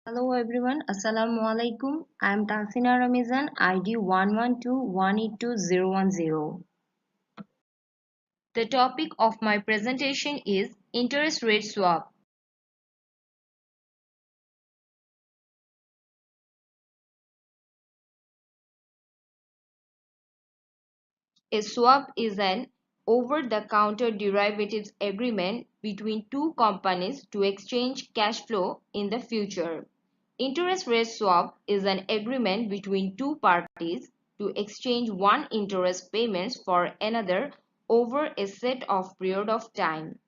Hello everyone, Assalamu alaikum. I am Tahsina Ramizan, ID 112182010. The topic of my presentation is interest rate swap. A swap is an over-the-counter derivatives agreement between two companies to exchange cash flow in the future. Interest rate swap is an agreement between two parties to exchange one interest payments for another over a set of period of time.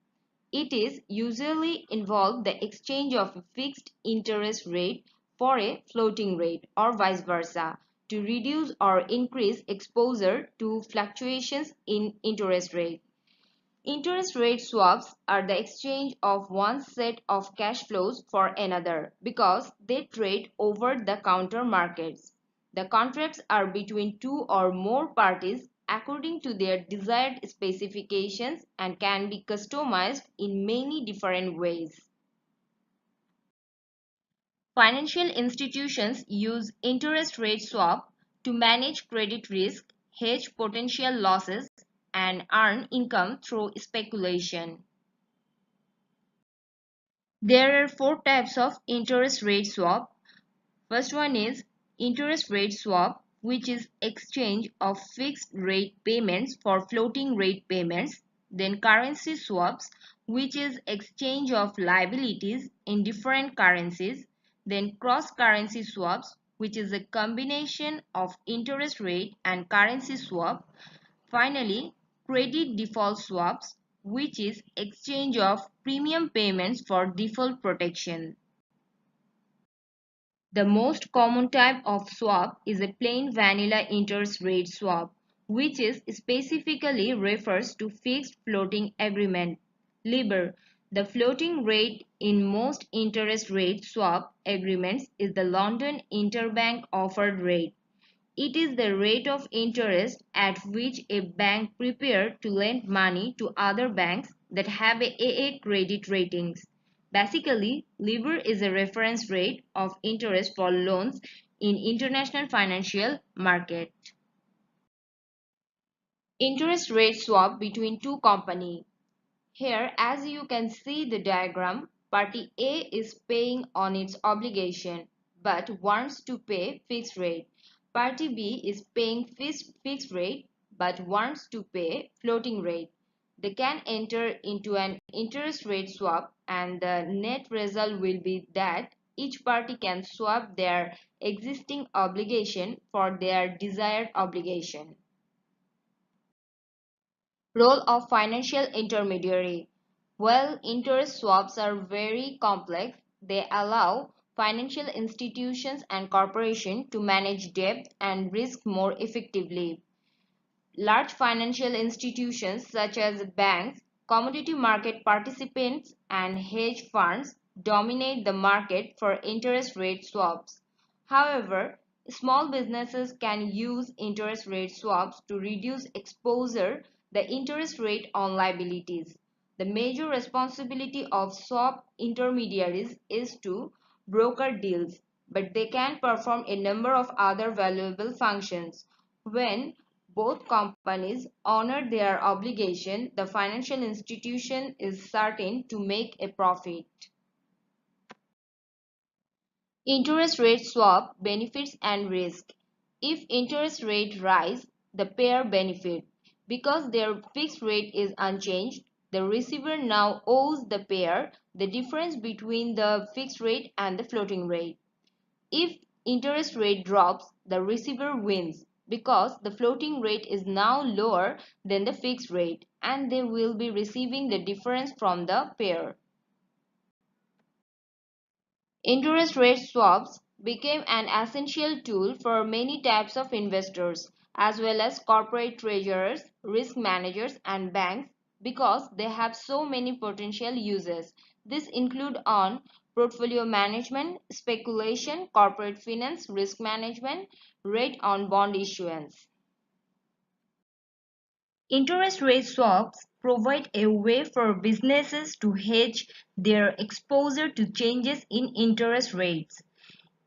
It is usually involve the exchange of a fixed interest rate for a floating rate or vice versa to reduce or increase exposure to fluctuations in interest rate. Interest rate swaps are the exchange of one set of cash flows for another because they trade over the counter markets. The contracts are between two or more parties according to their desired specifications and can be customized in many different ways. Financial institutions use interest rate swap to manage credit risk, hedge potential losses, and earn income through speculation. There are four types of interest rate swap. First one is interest rate swap, which is exchange of fixed rate payments for floating rate payments. Then currency swaps, which is exchange of liabilities in different currencies. Then cross currency swaps, which is a combination of interest rate and currency swap. Finally, credit default swaps, which is exchange of premium payments for default protection. The most common type of swap is a plain vanilla interest rate swap, which is specifically refers to fixed floating agreement. LIBOR. The floating rate in most interest rate swap agreements is the London Interbank Offered Rate. It is the rate of interest at which a bank prepared to lend money to other banks that have a AA credit ratings. Basically, LIBOR is a reference rate of interest for loans in international financial market. Interest rate swap between two companies. Here, as you can see the diagram, party A is paying on its obligation but wants to pay fixed rate. Party B is paying fixed rate but wants to pay floating rate. They can enter into an interest rate swap and the net result will be that each party can swap their existing obligation for their desired obligation. Role of financial intermediary. While interest swaps are very complex, they allow financial institutions and corporations to manage debt and risk more effectively. Large financial institutions such as banks, commodity market participants, and hedge funds dominate the market for interest rate swaps. However, small businesses can use interest rate swaps to reduce exposure the interest rate on liabilities. The major responsibility of swap intermediaries is to broker deals, but they can perform a number of other valuable functions. When both companies honor their obligation, the financial institution is certain to make a profit. Interest rate swap benefits and risk. If interest rate rise, the pair benefit. Because their fixed rate is unchanged, the receiver now owes the pair the difference between the fixed rate and the floating rate. If interest rate drops, the receiver wins because the floating rate is now lower than the fixed rate and they will be receiving the difference from the pair. Interest rate swaps became an essential tool for many types of investors as well as corporate treasurers, risk managers and banks because they have so many potential uses. This include on portfolio management, speculation, corporate finance, risk management, rate on bond issuance. Interest rate swaps provide a way for businesses to hedge their exposure to changes in interest rates.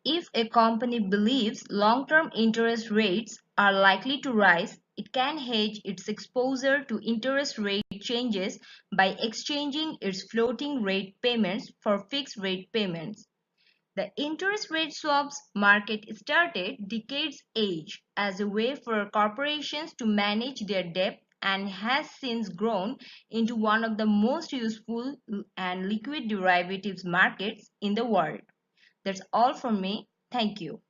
If a company believes long-term interest rates are likely to rise, it can hedge its exposure to interest rate changes by exchanging its floating rate payments for fixed rate payments. The interest rate swaps market started decades ago as a way for corporations to manage their debt and has since grown into one of the most useful and liquid derivatives markets in the world. That's all from me. Thank you.